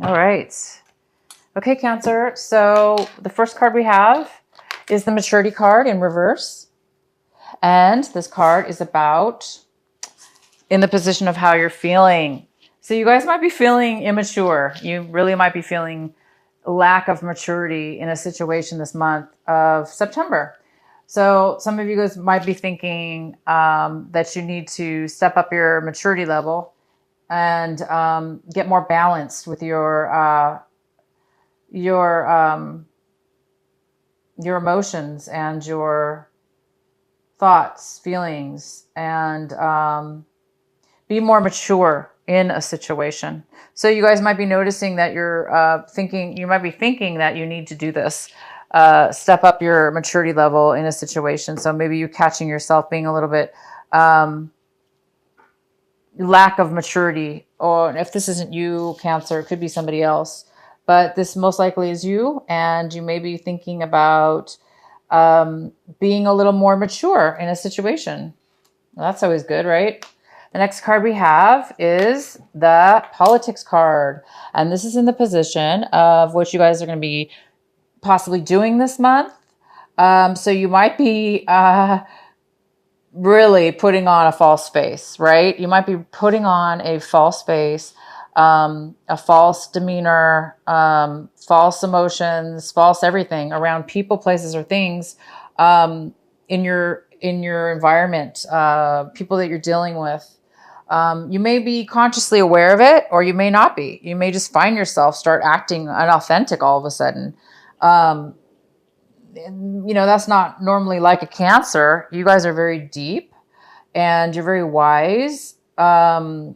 All right. Okay, Cancer. So the first card we have is the Maturity card in reverse. And this card is about in the position of how you're feeling. So you guys might be feeling immature. You really might be feeling lack of maturity in a situation this month of September. So some of you guys might be thinking that you need to step up your maturity level and get more balanced with your emotions and your thoughts, feelings, and be more mature in a situation. So you guys might be noticing that you're you might be thinking that you need to do this, step up your maturity level in a situation. So maybe you're catching yourself being a little bit lack of maturity, or if this isn't you, Cancer, it could be somebody else, but this most likely is you, and you may be thinking about being a little more mature in a situation. Well, that's always good, right? The next card we have is the Politics card, and this is in the position of what you guys are going to be possibly doing this month. So you might be really putting on a false face, right? You might be putting on a false face, a false demeanor, false emotions, false everything around people, places, or things in your environment, people that you're dealing with. You may be consciously aware of it, or you may not be. You may just find yourself start acting unauthentic all of a sudden. That's not normally like a Cancer. You guys are very deep and you're very wise. But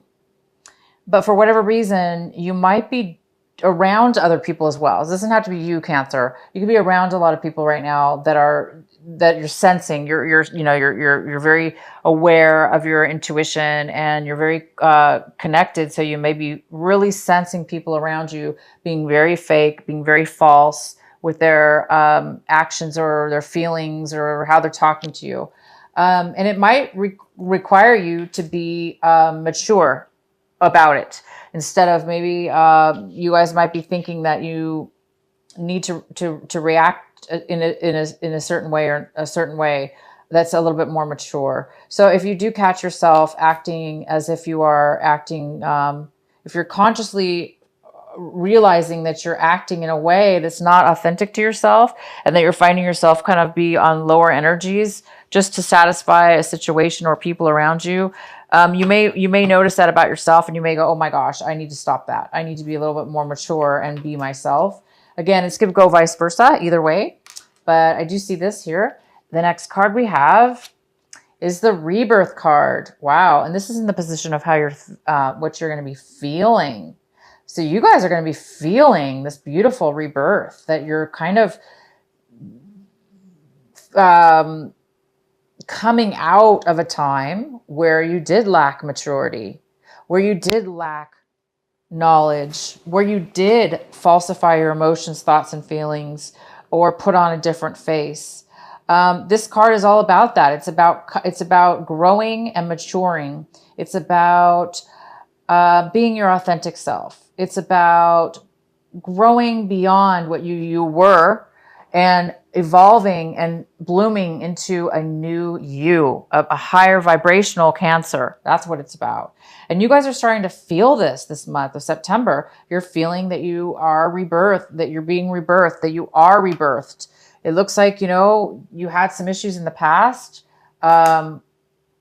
for whatever reason, you might be around other people as well. It doesn't have to be you, Cancer. You could be around a lot of people right now that you're sensing. You're very aware of your intuition, and you're very connected. So you may be really sensing people around you being very fake, being very false with their actions or their feelings or how they're talking to you. And it might require you to be mature about it. Instead of maybe you guys might be thinking that you need to react in a certain way, or a certain way that's a little bit more mature. So if you do catch yourself acting as if you are acting, if you're consciously realizing that you're acting in a way that's not authentic to yourself, and that you're finding yourself kind of be on lower energies just to satisfy a situation or people around you, you may notice that about yourself, and you may go, oh my gosh, I need to stop that. I need to be a little bit more mature and be myself. Again, it's going to go vice versa either way, but I do see this here. The next card we have is the Rebirth card. Wow. And this is in the position of how what you're going to be feeling. So you guys are going to be feeling this beautiful rebirth, that you're kind of coming out of a time where you did lack maturity, where you did lack knowledge, where you did falsify your emotions, thoughts, and feelings, or put on a different face. This card is all about that. It's about growing and maturing. It's about being your authentic self. It's about growing beyond what you were and evolving and blooming into a new you, a higher vibrational Cancer. That's what it's about. And you guys are starting to feel this month of September. You're feeling that you are rebirthed, that you're being rebirthed, that you are rebirthed. It looks like, you had some issues in the past,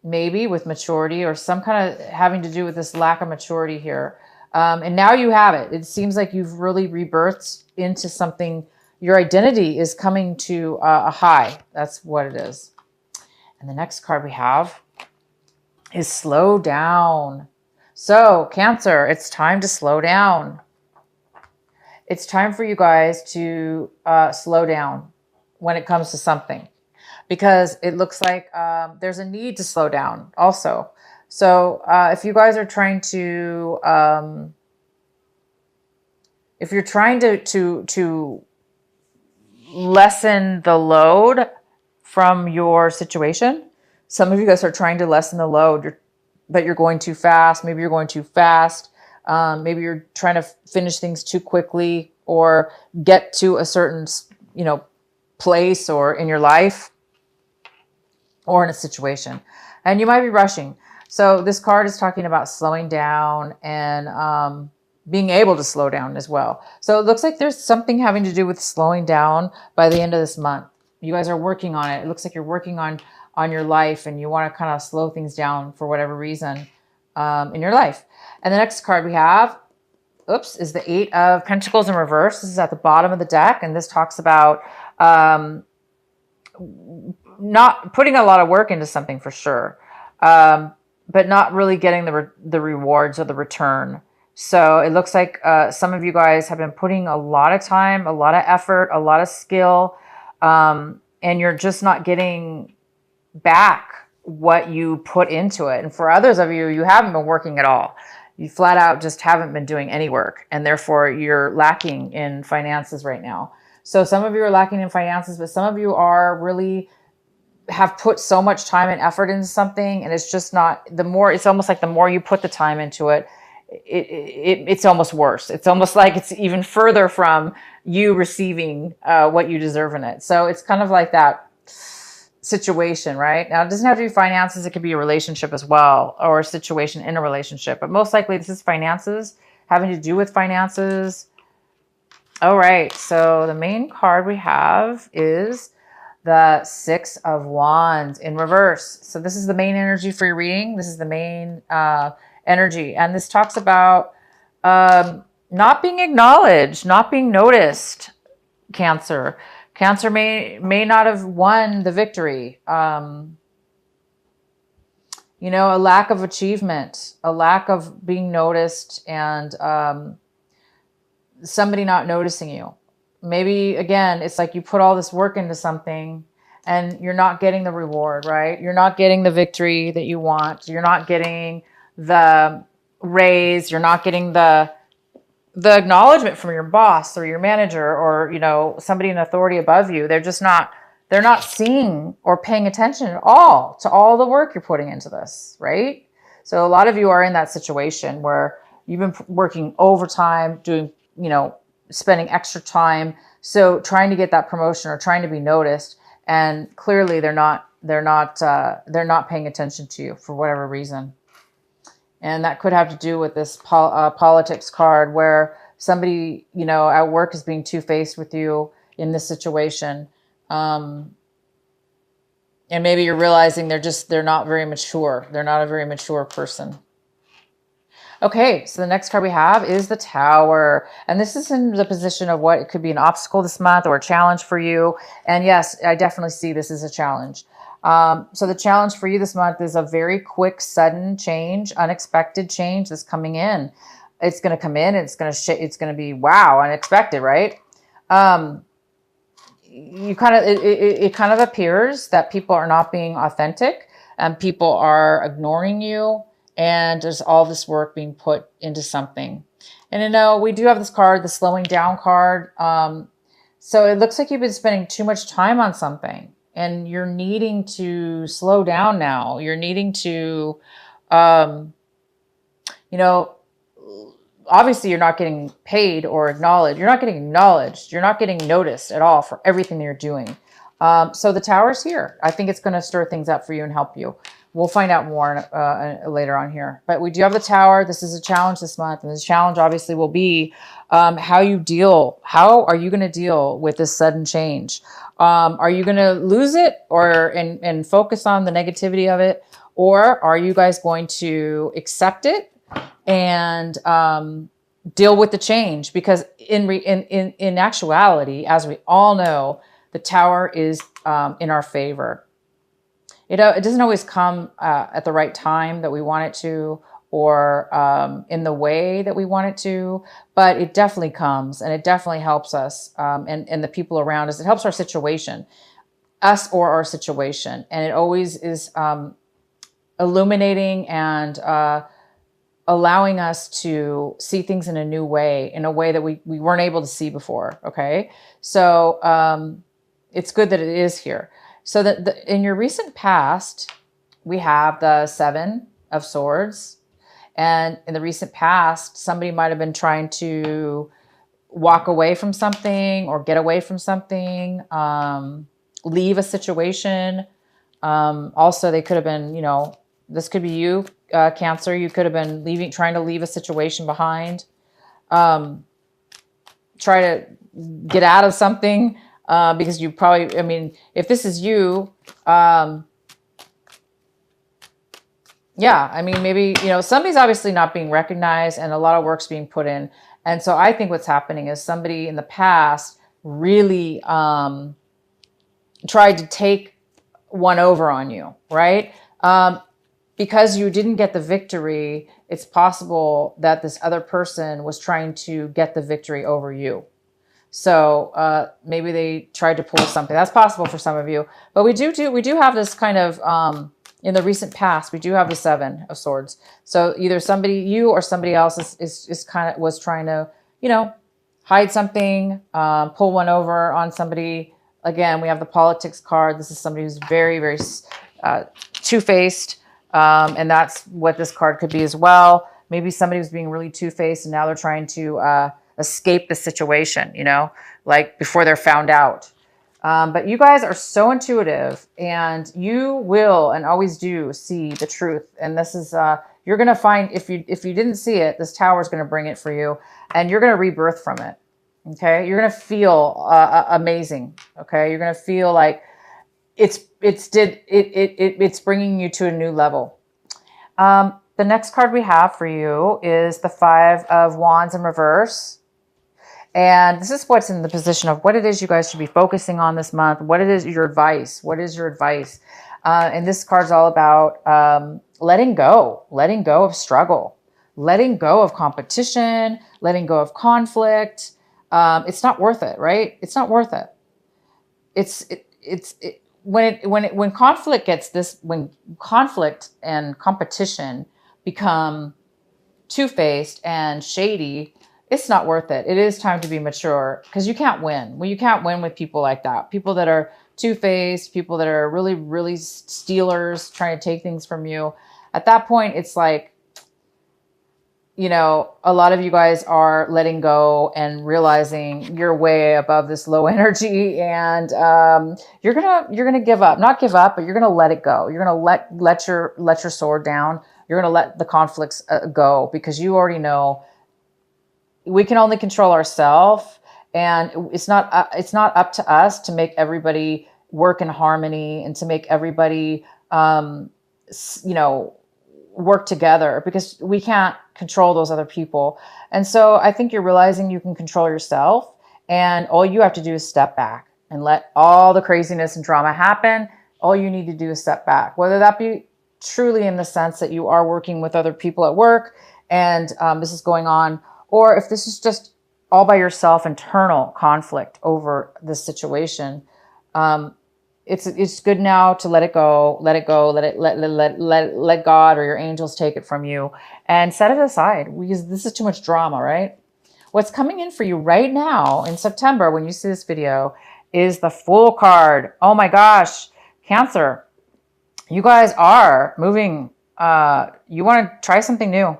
maybe with maturity, or some kind of having to do with this lack of maturity here. And now you have it. It seems like you've really rebirthed into something. Your identity is coming to a high. That's what it is. And the next card we have is slow down. So Cancer, it's time to slow down. It's time for you guys to slow down when it comes to something, because it looks like there's a need to slow down also. So if you guys are trying to, if you're trying to lessen the load from your situation, some of you guys are trying to lessen the load, but you're going too fast. Maybe you're going too fast. Maybe you're trying to finish things too quickly or get to a certain, place or in your life or in a situation, and you might be rushing. So this card is talking about slowing down and being able to slow down as well. So it looks like there's something having to do with slowing down by the end of this month. You guys are working on it. It looks like you're working on your life, and you want to kind of slow things down for whatever reason in your life. And the next card we have, is the Eight of Pentacles in reverse. This is at the bottom of the deck, and this talks about not putting a lot of work into something for sure, but not really getting the rewards or the return. So it looks like some of you guys have been putting a lot of time, a lot of effort, a lot of skill, and you're just not getting back what you put into it. And for others of you, you haven't been working at all. You flat out just haven't been doing any work, and therefore you're lacking in finances right now. So some of you are lacking in finances, but some of you are really have put so much time and effort into something, and it's just not, it's almost like the more you put the time into it, it's almost worse. It's almost like it's even further from you receiving what you deserve in it. So it's kind of like that situation, right? Now, it doesn't have to be finances. It could be a relationship as well, or a situation in a relationship. But most likely this is finances, having to do with finances. All right. So the main card we have is the Six of Wands in reverse. So this is the main energy for your reading. This is the main energy. And this talks about not being acknowledged, not being noticed, Cancer. Cancer may not have won the victory. A lack of achievement, a lack of being noticed, and somebody not noticing you. Maybe, again, it's like you put all this work into something and you're not getting the reward, right? You're not getting the victory that you want. You're not getting the raise. You're not getting the acknowledgement from your boss or your manager or, somebody in authority above you. They're not seeing or paying attention at all to all the work you're putting into this, right? So a lot of you are in that situation where you've been working overtime, doing, spending extra time. So trying to get that promotion or trying to be noticed. And clearly they're not paying attention to you for whatever reason. And that could have to do with this politics card where somebody, at work is being two-faced with you in this situation. And maybe you're realizing they're not very mature. They're not a very mature person. Okay, so the next card we have is the Tower. And this is in the position of what it could be an obstacle this month or a challenge for you. And yes, I definitely see this as a challenge. So the challenge for you this month is a very quick, sudden change, unexpected change that's coming in. It's going to come in. It's going to be, wow, unexpected, right? It kind of appears that people are not being authentic and people are ignoring you, and there's all this work being put into something. And we do have this card, the slowing down card. So it looks like you've been spending too much time on something. And you're needing to slow down now. You're needing to, obviously you're not getting paid or acknowledged. You're not getting acknowledged. You're not getting noticed at all for everything that you're doing. So the Tower's here. I think it's going to stir things up for you and help you. We'll find out more later on here. But we do have the Tower. This is a challenge this month. And the challenge obviously will be how you deal. How are you going to deal with this sudden change? Are you going to lose it and focus on the negativity of it? Or are you guys going to accept it and deal with the change? Because in actuality, as we all know, the Tower is in our favor. It doesn't always come at the right time that we want it to, or in the way that we want it to, but it definitely comes, and it definitely helps us and the people around us. It helps our situation, us or our situation, and it always is illuminating and allowing us to see things in a new way, in a way that we weren't able to see before. Okay, so it's good that it is here. So that in your recent past, we have the Seven of Swords. And in the recent past, somebody might have been trying to walk away from something or get away from something, leave a situation. Also, they could have been, this could be you, Cancer. You could have been trying to leave a situation behind. Try to get out of something because you probably, I mean, if this is you, yeah, I mean, maybe, somebody's obviously not being recognized and a lot of work's being put in. And so I think what's happening is somebody in the past really tried to take one over on you, right? Because you didn't get the victory, it's possible that this other person was trying to get the victory over you. So maybe they tried to pull something. That's possible for some of you. But we do have this kind of, in the recent past, we do have the 7 of Swords. So either you or somebody else was trying to, hide something, pull one over on somebody. Again, we have the politics card. This is somebody who's very, very two-faced. And that's what this card could be as well. Maybe somebody was being really two-faced and now they're trying to escape the situation, like before they're found out. But you guys are so intuitive and you will and always do see the truth. And this is, you're going to find, if you didn't see it, this tower is going to bring it for you and you're going to rebirth from it. Okay. You're going to feel amazing. Okay. You're going to feel like it's bringing you to a new level. The next card we have for you is the 5 of Wands in reverse. And this is what's in the position of what it is you guys should be focusing on this month. What it is your advice. What is your advice? And this card's all about letting go of struggle, letting go of competition, letting go of conflict. It's not worth it, right? It's not worth it. When conflict and competition become two-faced and shady, it's not worth it. It is time to be mature because you can't win. Well, you can't win with people like that. People that are two-faced, people that are really, really stealers, trying to take things from you. At that point, it's like, a lot of you guys are letting go and realizing you're way above this low energy and you're gonna give up. Not give up, but you're gonna let it go. You're gonna let your sword down. You're gonna let the conflicts go because you already know we can only control ourselves, and it's not up to us to make everybody work in harmony and to make everybody work together because we can't control those other people. And so I think you're realizing you can control yourself and all you have to do is step back and let all the craziness and drama happen. All you need to do is step back, whether that be truly in the sense that you are working with other people at work and this is going on, or if this is just all by yourself, internal conflict over this situation. It's good now to let God or your angels take it from you and set it aside because this is too much drama, right? What's coming in for you right now in September when you see this video is the Fool card. Oh my gosh, Cancer, you guys are moving. You want to try something new.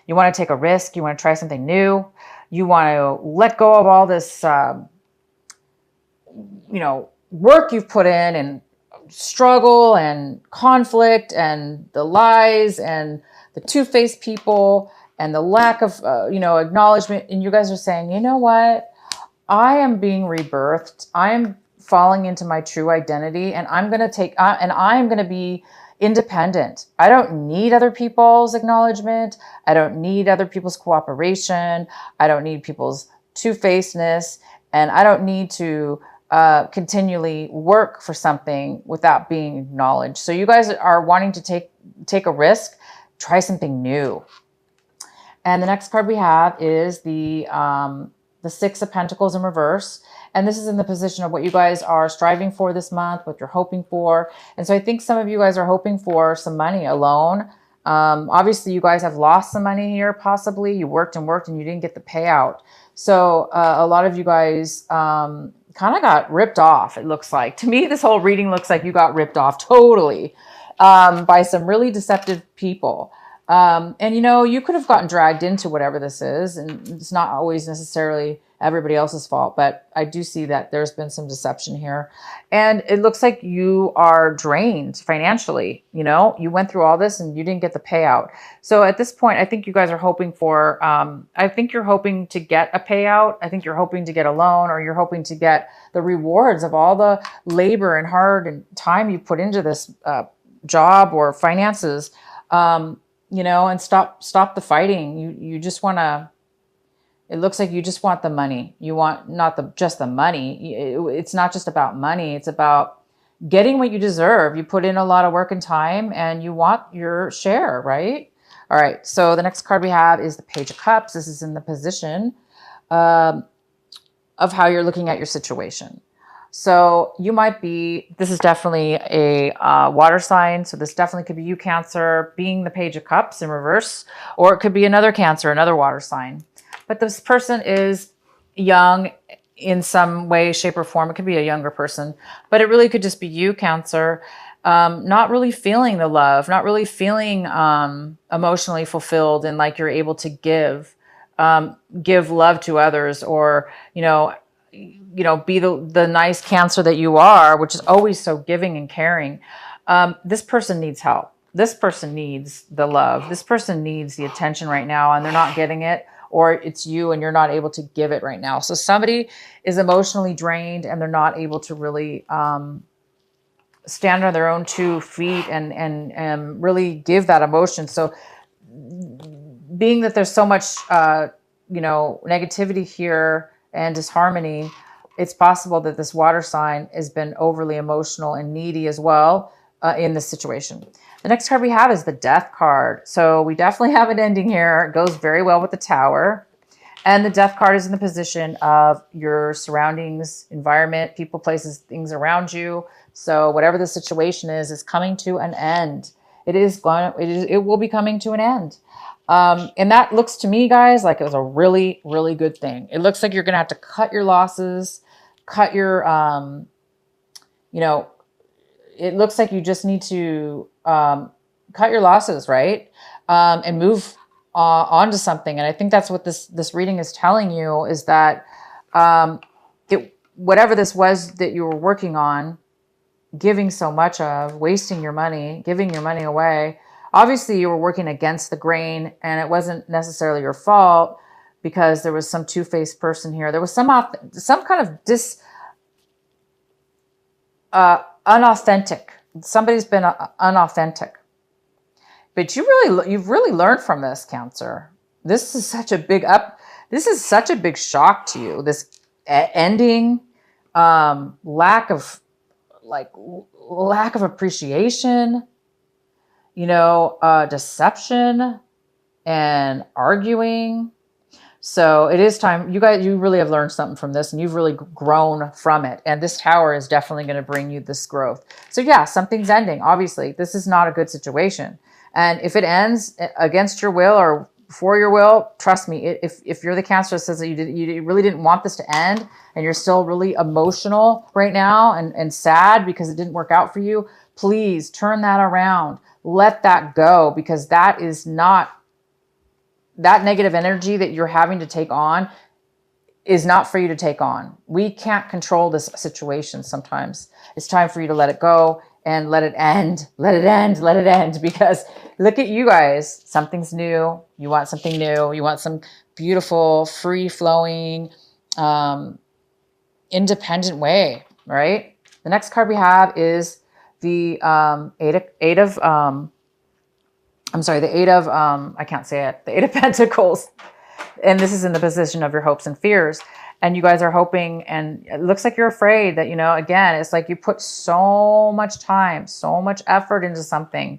You want to take a risk. You want to try something new. You want to let go of all this, work you've put in and struggle and conflict and the lies and the two-faced people and the lack of, acknowledgement. And you guys are saying, you know what? I am being rebirthed. I am falling into my true identity and I'm going to be independent. I don't need other people's acknowledgement. I don't need other people's cooperation. I don't need people's two-facedness. And I don't need to continually work for something without being acknowledged. So you guys are wanting to take a risk, try something new. And the next card we have is the 6 of Pentacles in reverse. And this is in the position of what you guys are striving for this month, what you're hoping for. And so I think some of you guys are hoping for some money, a loan. Obviously, you guys have lost some money here, possibly. You worked and you didn't get the payout. So a lot of you guys kind of got ripped off, it looks like. To me, this whole reading looks like you got ripped off totally by some really deceptive people. And you could have gotten dragged into whatever this is, and it's not always necessarily everybody else's fault, but I do see that there's been some deception here. And it looks like you are drained financially. You went through all this and you didn't get the payout. So at this point, I think you guys are hoping for, I think you're hoping to get a payout. I think you're hoping to get a loan, or you're hoping to get the rewards of all the labor and hard and time you put into this job or finances, and stop the fighting. You just want to, it looks like you just want the money. You want not just the money. It's not just about money. It's about getting what you deserve. You put in a lot of work and time and you want your share, right? All right. So the next card we have is the Page of Cups. This is in the position of how you're looking at your situation. So you might be, this is definitely a water sign. So this definitely could be you, Cancer, being the Page of Cups in reverse, or it could be another Cancer, another water sign. But this person is young in some way, shape, or form. It could be a younger person, but it really could just be you, Cancer, not really feeling the love, not really feeling emotionally fulfilled and like you're able to give love to others, or, be the nice Cancer that you are, which is always so giving and caring. This person needs help. This person needs the love. This person needs the attention right now, and they're not getting it. Or it's you and you're not able to give it right now. So somebody is emotionally drained and they're not able to really stand on their own 2 feet and really give that emotion. So being that there's so much, negativity here and disharmony, it's possible that this water sign has been overly emotional and needy as well in this situation. The next card we have is the Death card. So we definitely have an ending here. It goes very well with the Tower. And the Death card is in the position of your surroundings, environment, people, places, things around you. So whatever the situation is coming to an end. It will be coming to an end. And that looks to me, guys, like it was a really, really good thing. It looks like you're going to have to cut your losses, cut your, it looks like you just need to cut your losses, right? And move on to something. And I think that's what this reading is telling you, is that whatever this was that you were working on, giving so much of, wasting your money, giving your money away, obviously you were working against the grain, and it wasn't necessarily your fault because there was some two-faced person here. There was some kind of unauthentic. Somebody's been unauthentic. But you've really learned from this, Cancer. This is such a big shock to you. This ending, lack of appreciation, deception and arguing. So it is time. You really have learned something from this, and you've really grown from it. And this Tower is definitely going to bring you this growth. So yeah, something's ending. Obviously, this is not a good situation. And if it ends against your will or for your will, trust me, if you're the Cancer that says that you really didn't want this to end, and you're still really emotional right now and sad because it didn't work out for you, please turn that around. Let that go, because that is not, that negative energy that you're having to take on is not for you to take on. We can't control this situation sometimes. It's time for you to let it go and let it end. Let it end. Let it end. Because look at you guys. Something's new. You want something new. You want some beautiful, free-flowing, independent way, right? The next card we have is the Eight of Pentacles. And this is in the position of your hopes and fears. And you guys are hoping, and it looks like you're afraid that, again, it's like you put so much time, so much effort into something.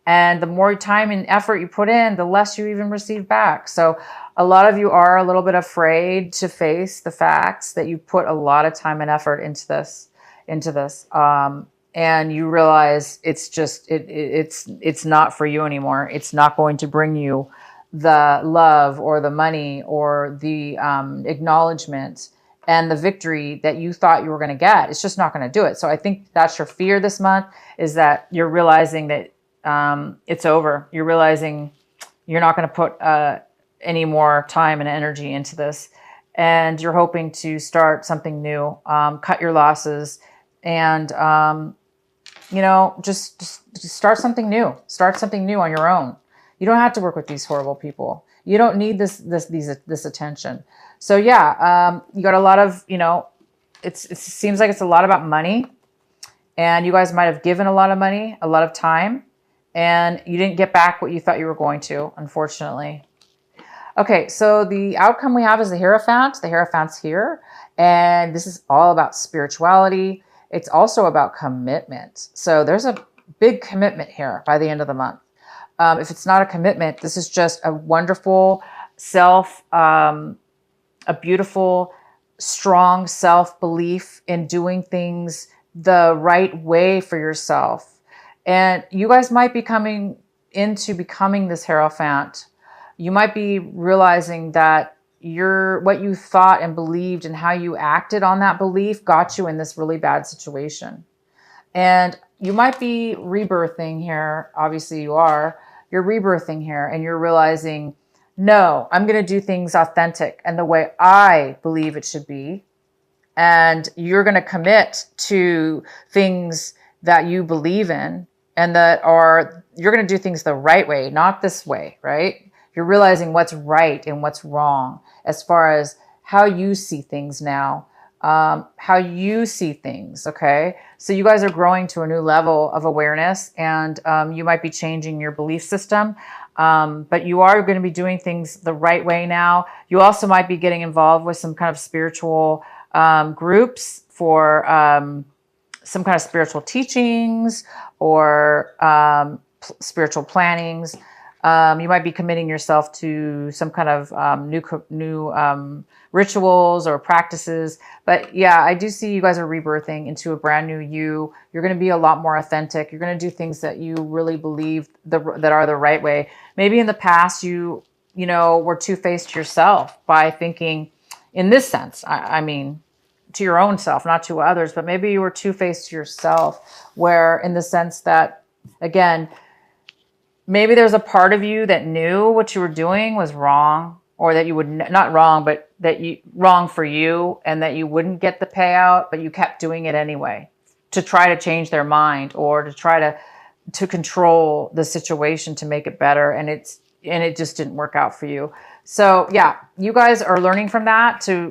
And the more time and effort you put in, the less you even receive back. So a lot of you are a little bit afraid to face the facts that you put a lot of time and effort into this. And you realize it's just, it's not for you anymore. It's not going to bring you the love or the money or the acknowledgement and the victory that you thought you were going to get. It's just not going to do it. So I think that's your fear this month, is that you're realizing that it's over. You're realizing you're not going to put any more time and energy into this. And you're hoping to start something new, cut your losses, and, just start something new. Start something new on your own. You don't have to work with these horrible people. You don't need this attention. So yeah, you got a lot of, it seems like it's a lot about money, and you guys might have given a lot of money, a lot of time, and you didn't get back what you thought you were going to, unfortunately. Okay, so the outcome we have is the Hierophant. The Hierophant's here, and this is all about spirituality. It's also about commitment. So there's a big commitment here by the end of the month. If it's not a commitment, this is just a wonderful a beautiful, strong self-belief in doing things the right way for yourself. And you guys might be coming into becoming this Hierophant. You might be realizing that what you thought and believed and how you acted on that belief got you in this really bad situation. And you might be rebirthing here. Obviously you are. You're rebirthing here, and you're realizing, no, I'm going to do things authentic and the way I believe it should be. And you're going to commit to things that you believe in, and you're going to do things the right way, not this way, right? You're realizing what's right and what's wrong as far as how you see things now, how you see things, okay? So you guys are growing to a new level of awareness, and you might be changing your belief system, but you are going to be doing things the right way now. You also might be getting involved with some kind of spiritual groups for some kind of spiritual teachings or spiritual plannings. You might be committing yourself to some kind of new rituals or practices. But yeah, I do see you guys are rebirthing into a brand new you. You're going to be a lot more authentic. You're going to do things that you really believe that are the right way. Maybe in the past you were two-faced to yourself by thinking, in this sense, I mean, to your own self, not to others, but maybe you were two-faced to yourself, where in the sense that, again, maybe there's a part of you that knew what you were doing was wrong, or that you would not wrong, but wrong for you, and that you wouldn't get the payout, but you kept doing it anyway to try to change their mind, or to try to control the situation to make it better. And it just didn't work out for you. So yeah, you guys are learning from that to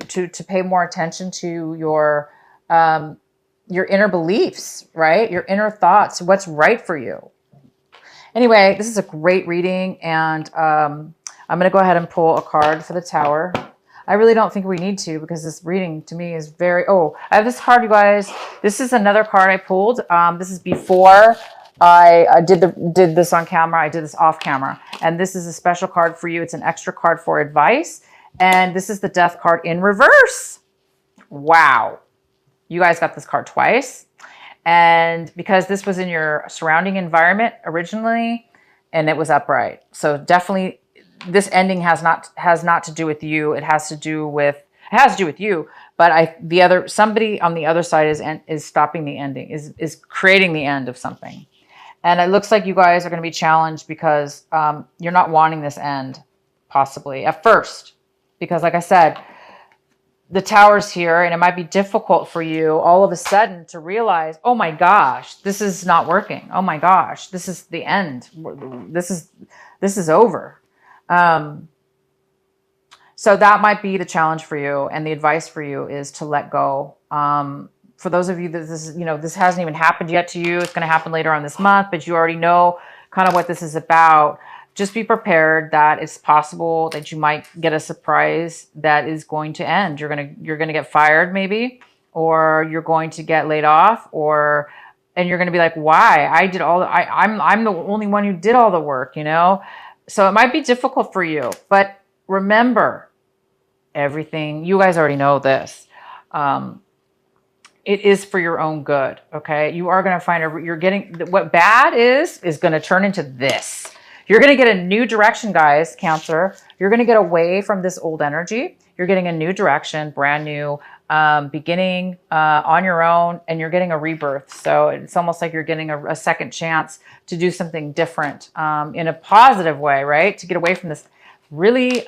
pay more attention to your inner beliefs, right? Your inner thoughts, what's right for you. Anyway, this is a great reading, and I'm going to go ahead and pull a card for the Tower. I really don't think we need to, because this reading to me is very... Oh, I have this card, you guys. This is another card I pulled. This is before I did this on camera. I did this off camera. And this is a special card for you. It's an extra card for advice. And this is the Death card in reverse. Wow. You guys got this card twice. And because this was in your surrounding environment originally, and it was upright. So definitely this ending has not to do with you. It has to do with you, but somebody on the other side is stopping the ending, is creating the end of something. And it looks like you guys are going to be challenged because you're not wanting this end, possibly at first, because like I said, the Tower's here, and it might be difficult for you all of a sudden to realize, oh my gosh, this is not working. Oh my gosh, this is the end. This is over. So that might be the challenge for you, and the advice for you is to let go. For those of you that this hasn't even happened yet to you, it's going to happen later on this month, but you already know kind of what this is about. Just be prepared that it's possible that you might get a surprise that is going to end. You're going to get fired maybe, or you're going to get laid off, and you're going to be like, why? I'm the only one who did all the work, So it might be difficult for you, but remember everything. You guys already know this. It is for your own good. Okay. You are going to find what bad is going to turn into this. You're going to get a new direction, guys, Cancer. You're going to get away from this old energy. You're getting a new direction, brand new beginning on your own, and you're getting a rebirth. So it's almost like you're getting a second chance to do something different in a positive way, right? To get away from this really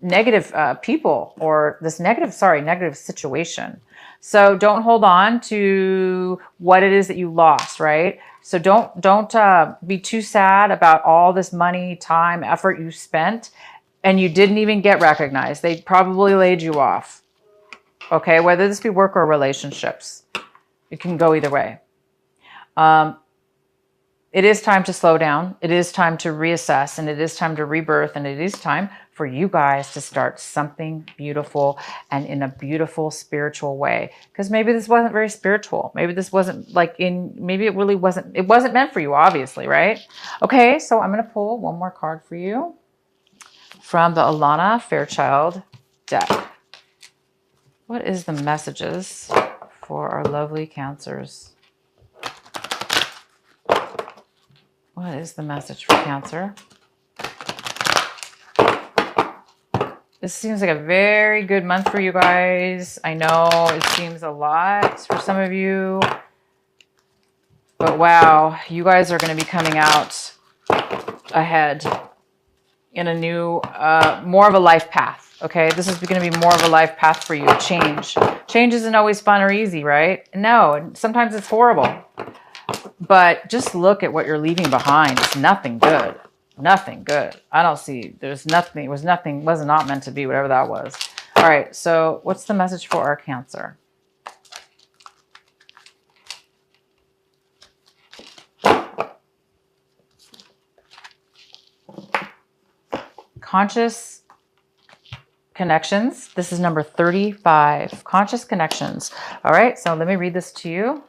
negative people or this negative situation. So don't hold on to what it is that you lost, right? So don't be too sad about all this money, time, effort you spent and you didn't even get recognized. They probably laid you off. Okay, whether this be work or relationships, it can go either way. It is time to slow down. It is time to reassess, and it is time to rebirth, and it is time for you guys to start something beautiful and in a beautiful spiritual way. Because maybe this wasn't very spiritual. Maybe this wasn't maybe it really wasn't, it wasn't meant for you, obviously, right? Okay, so I'm going to pull one more card for you from the Alana Fairchild deck. What is the messages for our lovely Cancers? What is the message for Cancer? This seems like a very good month for you guys. I know it seems a lot for some of you, but wow, you guys are going to be coming out ahead in a new, more of a life path. Okay, this is going to be more of a life path for you. Change. Change isn't always fun or easy, right? No, sometimes it's horrible. But just look at what you're leaving behind. It's nothing good. Nothing good. I don't see. There's nothing. It was nothing. Was not meant to be. Whatever that was. All right. So what's the message for our Cancer? Conscious connections. This is number 35. Conscious connections. All right. So let me read this to you.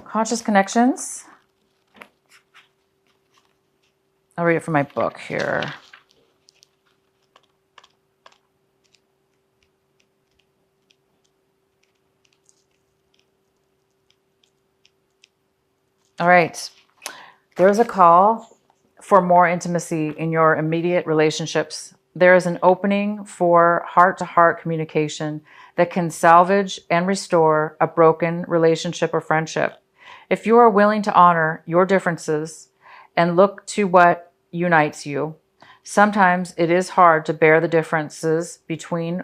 Conscious connections. I'll read it from my book here. All right. There's a call for more intimacy in your immediate relationships. There is an opening for heart-to-heart communication that can salvage and restore a broken relationship or friendship. If you are willing to honor your differences and look to what unites you, sometimes it is hard to bear the differences between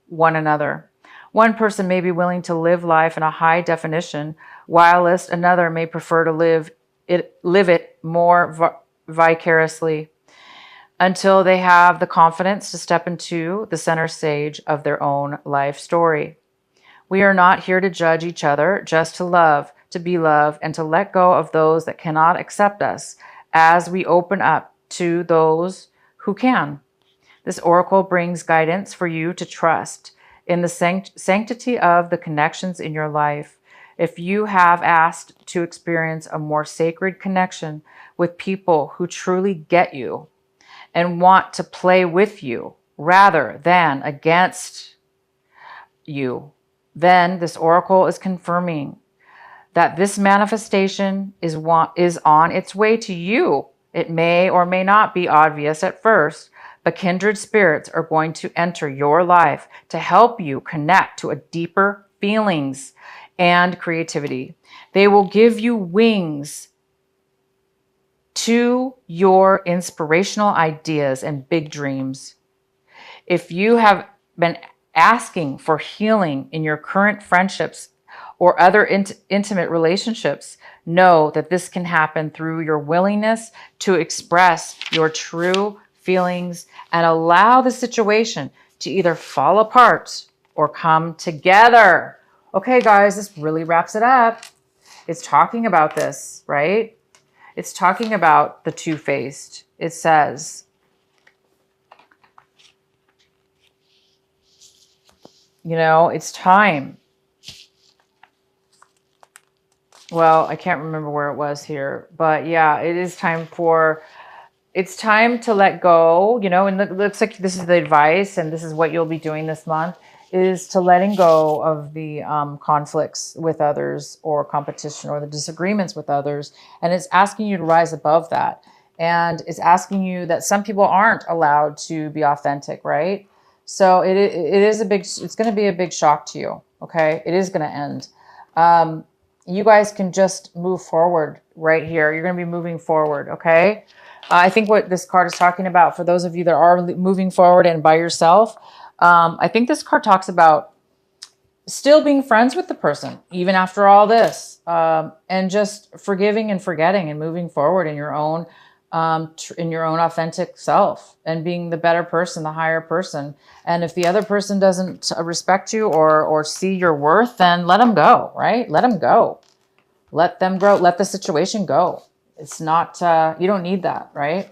one another. One person may be willing to live life in a high definition, whilst another may prefer to live it more vicariously until they have the confidence to step into the center stage of their own life story. We are not here to judge each other, just to love, to be loved, and to let go of those that cannot accept us as we open up to those who can. This oracle brings guidance for you to trust in the sanctity of the connections in your life. If you have asked to experience a more sacred connection with people who truly get you and want to play with you rather than against you, then this oracle is confirming that this manifestation is on its way to you. It may or may not be obvious at first, but kindred spirits are going to enter your life to help you connect to a deeper feelings and creativity. They will give you wings to your inspirational ideas and big dreams. If you have been asking for healing in your current friendships or other intimate relationships, know that this can happen through your willingness to express your true feelings and allow the situation to either fall apart or come together. Okay, guys, this really wraps it up. It's talking about this, right? It's talking about the two-faced. It says, you know, it's time. Well, I can't remember where it was here, but yeah, it is time it's time to let go, you know, and it looks like this is the advice and this is what you'll be doing this month. is to letting go of the conflicts with others or competition or the disagreements with others. And it's asking you to rise above that. And it's asking you that some people aren't allowed to be authentic, right? So it is it's going to be a big shock to you. Okay. It is going to end. You guys can just move forward right here. You're going to be moving forward. Okay. I think what this card is talking about for those of you that are moving forward and by yourself, I think this card talks about still being friends with the person, even after all this, and just forgiving and forgetting and moving forward in your own authentic self and being the better person, the higher person. And if the other person doesn't respect you or see your worth, then let them go, right? Let them go. Let them grow. Let the situation go. It's not, you don't need that, right?